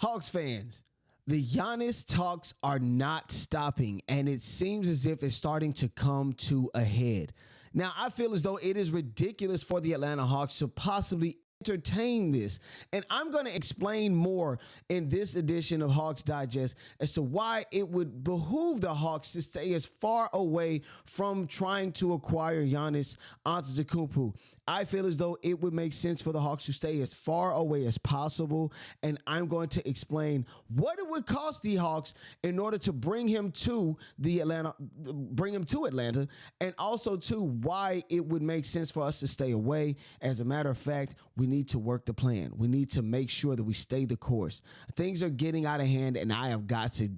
Hawks fans, the Giannis talks are not stopping, and it seems as if it's starting to come to a head. Now, I feel as though it is ridiculous for the Atlanta Hawks to possibly entertain this, and I'm going to explain more in this edition of Hawks Digest as to why it would behoove the Hawks to stay as far away from trying to acquire Giannis Antetokounmpo. I feel as though it would make sense for the Hawks to stay as far away as possible, and I'm going to explain what it would cost the Hawks in order to bring him to Atlanta, and also to why it would make sense for us to stay away. As a matter of fact, we need to work the plan. We need to make sure that we stay the course. Things are getting out of hand, and I got to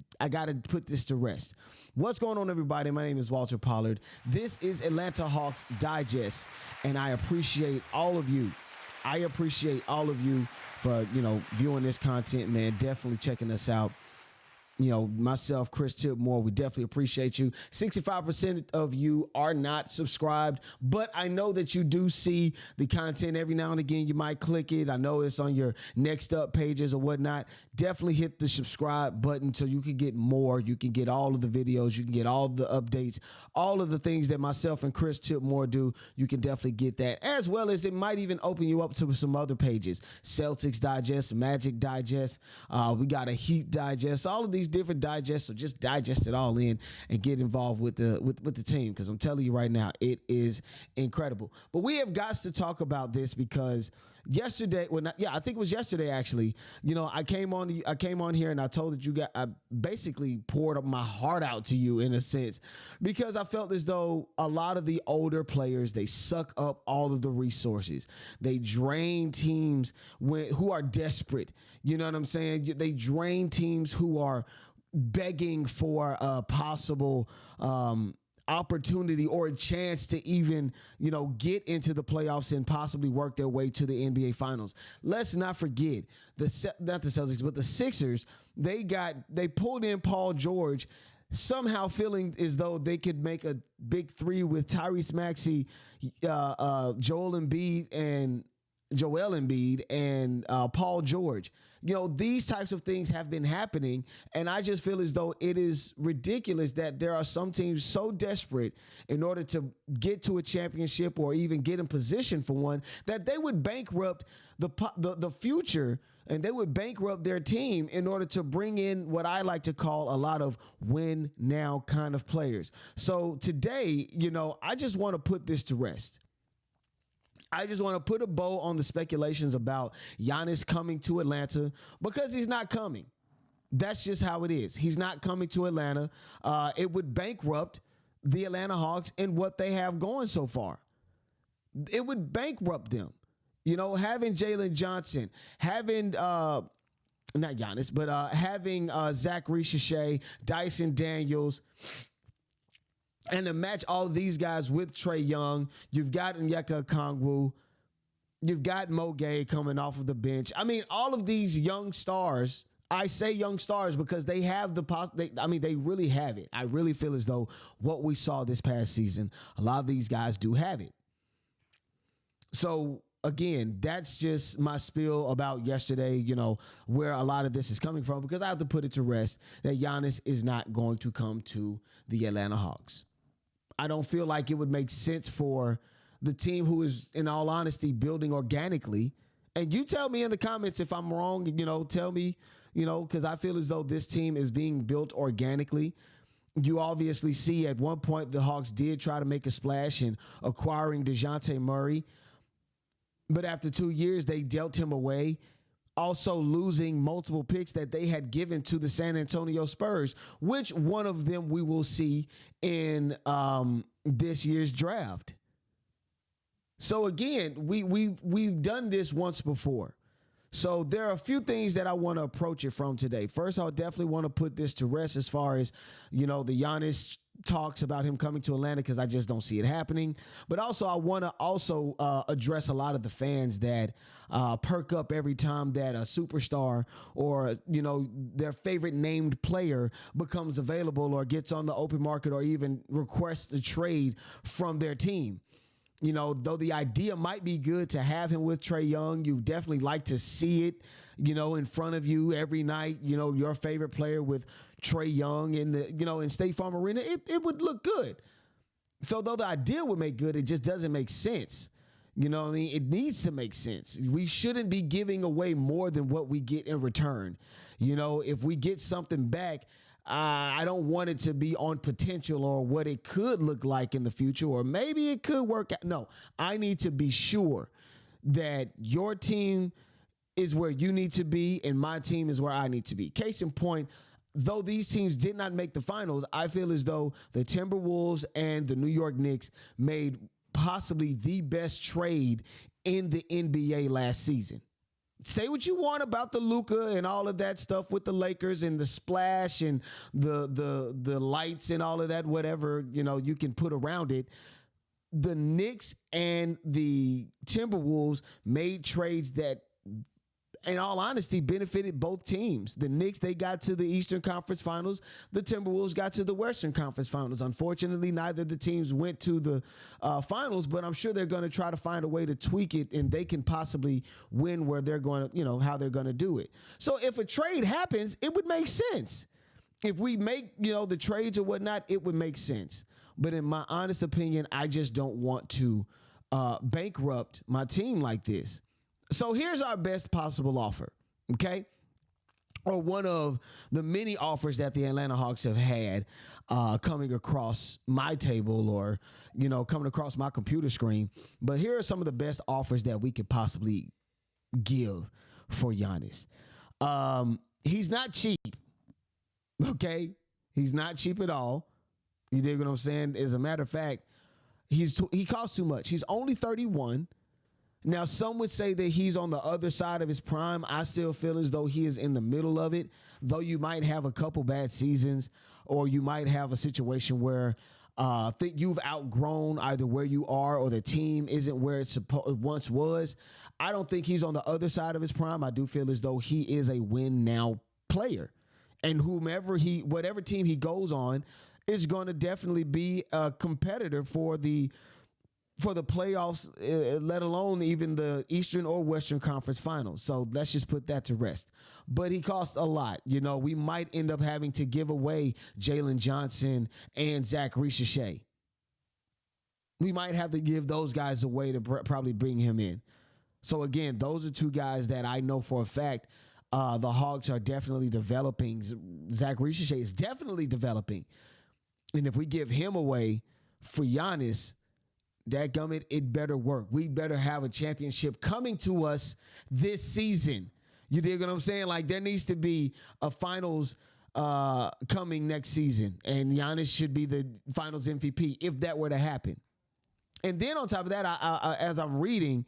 put this to rest. What's going on, everybody? My name is Walter Pollard. This is Atlanta Hawks Digest, and I appreciate all of you. I appreciate all of you for, viewing this content, man. Definitely checking us out. Myself, Chris Tipmore, we definitely appreciate you. 65% of you are not subscribed, but I know that you do see the content every now and again. You might click it. I know it's on your next up pages or whatnot. Definitely hit the subscribe button so you can get more. You can get all of the videos. You can get all the updates, all of the things that myself and Chris Tipmore do. You can definitely get that, as well as it might even open you up to some other pages. Celtics Digest, Magic Digest. We got a Heat Digest. All of these different digests, so just digest it all in and get involved with the team, because I'm telling you right now, it is incredible. But we have got to talk about this because yesterday, I think it was yesterday actually. I came on here and I told that I basically poured up my heart out to you in a sense, because I felt as though a lot of the older players, they suck up all of the resources. They drain teams who are desperate. You know what I'm saying? They drain teams who are begging for a possible opportunity or a chance to even, get into the playoffs and possibly work their way to the NBA Finals. Let's not forget not the Celtics, but the Sixers. They pulled in Paul George, somehow feeling as though they could make a big three with Tyrese Maxey, Joel Embiid and Paul George. These types of things have been happening, and I just feel as though it is ridiculous that there are some teams so desperate in order to get to a championship or even get in position for one that they would bankrupt the future, and they would bankrupt their team in order to bring in what I like to call a lot of win now kind of players. So today, I just want to put this to rest. I just want to put a bow on the speculations about Giannis coming to Atlanta, because he's not coming. That's just how it is. He's not coming to Atlanta. It would bankrupt the Atlanta Hawks and what they have going so far. It would bankrupt them. Having Jalen Johnson, having not Giannis, but having Zaccharie Risacher, Dyson Daniels, and to match all of these guys with Trae Young, you've got Onyeka Okongwu, you've got Mo Gay coming off of the bench. I mean, all of these young stars, I say young stars because they have they really have it. I really feel as though what we saw this past season, a lot of these guys do have it. So again, that's just my spiel about yesterday, where a lot of this is coming from, because I have to put it to rest that Giannis is not going to come to the Atlanta Hawks. I don't feel like it would make sense for the team who is, in all honesty, building organically. And you tell me in the comments if I'm wrong, tell me, because I feel as though this team is being built organically. You obviously see at one point the Hawks did try to make a splash in acquiring DeJounte Murray. But after 2 years, they dealt him away, also losing multiple picks that they had given to the San Antonio Spurs, which one of them we will see in this year's draft. So again, we've done this once before. So there are a few things that I want to approach it from today. First, I definitely want to put this to rest as far as, the Giannis talks about him coming to Atlanta, because I just don't see it happening. But also, I want to address a lot of the fans that perk up every time that a superstar or, their favorite named player becomes available or gets on the open market or even requests a trade from their team. Though the idea might be good to have him with Trae Young, you definitely like to see it in front of you every night, your favorite player with Trae Young in State Farm Arena, it would look good. So though the idea would make good, it just doesn't make sense. You know what I mean? It needs to make sense. We shouldn't be giving away more than what we get in return. If we get something back, I don't want it to be on potential or what it could look like in the future, or maybe it could work out. No, I need to be sure that your team is where you need to be and my team is where I need to be. Case in point, though these teams did not make the finals, I feel as though the Timberwolves and the New York Knicks made possibly the best trade in the NBA last season. Say what you want about the Luka and all of that stuff with the Lakers and the splash and the lights and all of that, whatever, you can put around it. The Knicks and the Timberwolves made trades that, in all honesty, benefited both teams. The Knicks, they got to the Eastern Conference Finals. The Timberwolves got to the Western Conference Finals. Unfortunately, neither of the teams went to the finals, but I'm sure they're going to try to find a way to tweak it, and they can possibly win where they're going to, how they're going to do it. So if a trade happens, it would make sense. If we make, the trades or whatnot, it would make sense. But in my honest opinion, I just don't want to bankrupt my team like this. So here's our best possible offer, okay? Or one of the many offers that the Atlanta Hawks have had coming across my table or, coming across my computer screen. But here are some of the best offers that we could possibly give for Giannis. He's not cheap, okay? He's not cheap at all. You dig what I'm saying? As a matter of fact, he costs too much. He's only 31. Now, some would say that he's on the other side of his prime. I still feel as though he is in the middle of it, though you might have a couple bad seasons or you might have a situation where think you've outgrown either where you are or the team isn't where it once was. I don't think he's on the other side of his prime. I do feel as though he is a win-now player. And whatever team he goes on is going to definitely be a competitor for the playoffs, let alone even the Eastern or Western Conference Finals. So let's just put that to rest. But he costs a lot. We might end up having to give away Jalen Johnson and Zaccharie Risacher. We might have to give those guys away to probably bring him in. So again, those are two guys that I know for a fact the Hawks are definitely developing. Zaccharie Risacher is definitely developing. And if we give him away for Giannis, dadgummit, it better work. We better have a championship coming to us this season. You dig what I'm saying? Like, there needs to be a finals coming next season, and Giannis should be the finals MVP if that were to happen. And then on top of that, I as I'm reading,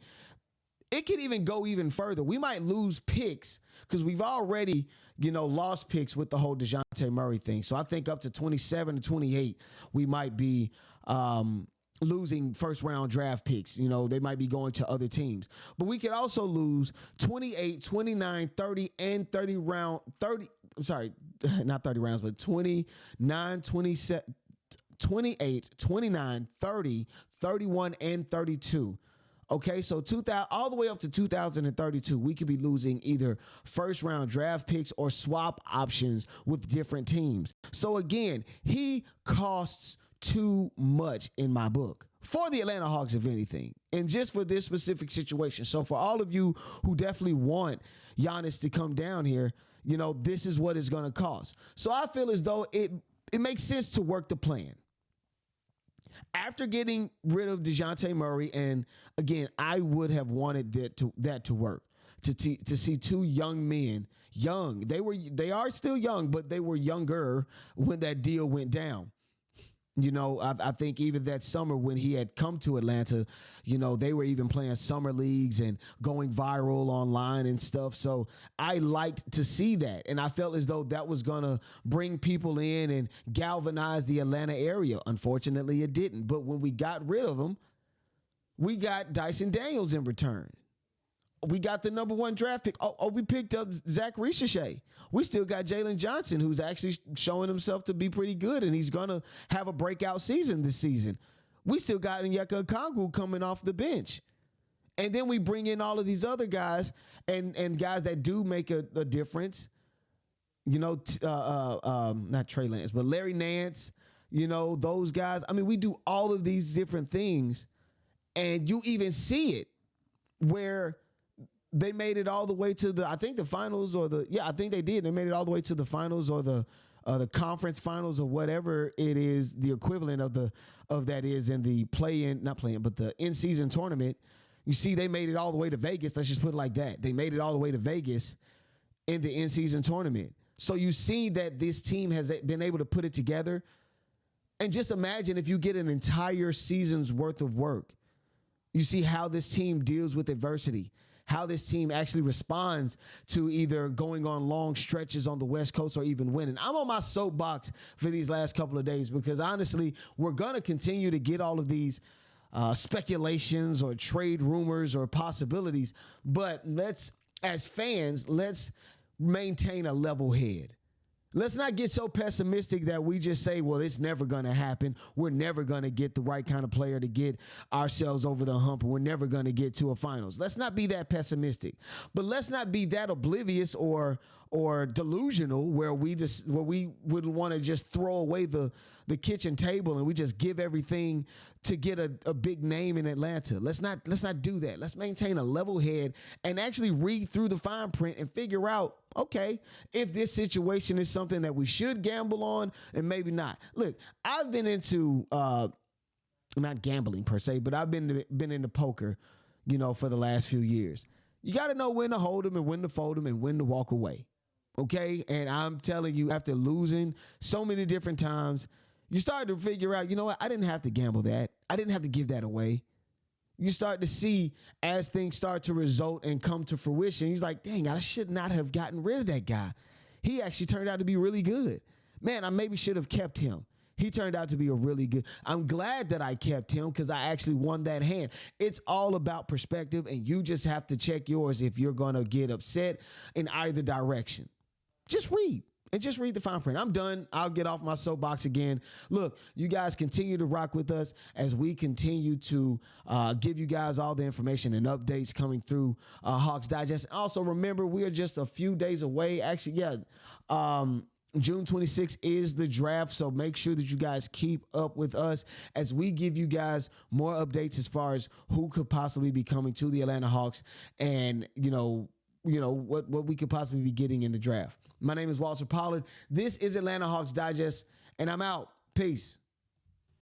it could even go even further. We might lose picks because we've already, lost picks with the whole DeJounte Murray thing. So I think up to 27 to 28, we might be losing first round draft picks. They might be going to other teams. But we could also lose 28, 29, 30, and 30 round, 30, I'm sorry, not 30 rounds, but 29, 27, 28, 29, 30, 31, and 32. Okay, so 2000 all the way up to 2032, we could be losing either first round draft picks or swap options with different teams. So again, he costs too much in my book for the Atlanta Hawks, if anything, and just for this specific situation. So for all of you who definitely want Giannis to come down here, this is what it's going to cost. So I feel as though it makes sense to work the plan. After getting rid of DeJounte Murray, and again, I would have wanted that to work, to see two young men, they are still young, but they were younger when that deal went down. I think even that summer when he had come to Atlanta, they were even playing summer leagues and going viral online and stuff. So I liked to see that. And I felt as though that was going to bring people in and galvanize the Atlanta area. Unfortunately, it didn't. But when we got rid of him, we got Dyson Daniels in return. We got the number 1 draft pick. We picked up Zaccharie Risacher. We still got Jalen Johnson, who's actually showing himself to be pretty good, and he's going to have a breakout season this season. We still got Onyeka Okongwu coming off the bench. And then we bring in all of these other guys and guys that do make a difference. You know, not Trey Lance, but Larry Nance, you know, those guys. I mean, we do all of these different things, and you even see it where they made it all the way to I think the finals I think they did. They made it all the way to the finals or the conference finals or whatever it is, the equivalent of that is in the but the in-season tournament. You see, they made it all the way to Vegas. Let's just put it like that. They made it all the way to Vegas in the in-season tournament. So you see that this team has been able to put it together. And just imagine if you get an entire season's worth of work. You see how this team deals with adversity, how this team actually responds to either going on long stretches on the West Coast or even winning. I'm on my soapbox for these last couple of days because honestly, we're going to continue to get all of these speculations or trade rumors or possibilities. But as fans, let's maintain a level head. Let's not get so pessimistic that we just say, well, it's never going to happen. We're never going to get the right kind of player to get ourselves over the hump. We're never going to get to a finals. Let's not be that pessimistic. But let's not be that oblivious or delusional where we wouldn't want to just throw away the kitchen table and we just give everything to get a big name in Atlanta. Let's not do that. Let's maintain a level head and actually read through the fine print and figure out, okay, if this situation is something that we should gamble on and maybe not. Look, I've been into not gambling per se, but I've been into poker, you know, for the last few years. You got to know when to hold them and when to fold them and when to walk away. Okay. And I'm telling you, after losing so many different times, you start to figure out, you know what? I didn't have to gamble that. I didn't have to give that away. You start to see as things start to result and come to fruition. He's like, dang, I should not have gotten rid of that guy. He actually turned out to be really good. Man, I maybe should have kept him. He turned out to be a really good. I'm glad that I kept him because I actually won that hand. It's all about perspective, and you just have to check yours if you're going to get upset in either direction. Just read. And just read the fine print. I'm done. I'll get off my soapbox again. Look, you guys continue to rock with us as we continue to give you guys all the information and updates coming through Hawks Digest. Also, remember, we are just a few days away. Actually, June 26th is the draft, so make sure that you guys keep up with us as we give you guys more updates as far as who could possibly be coming to the Atlanta Hawks and, what we could possibly be getting in the draft. My name is Walter Pollard. This is Atlanta Hawks Digest, and I'm out. Peace.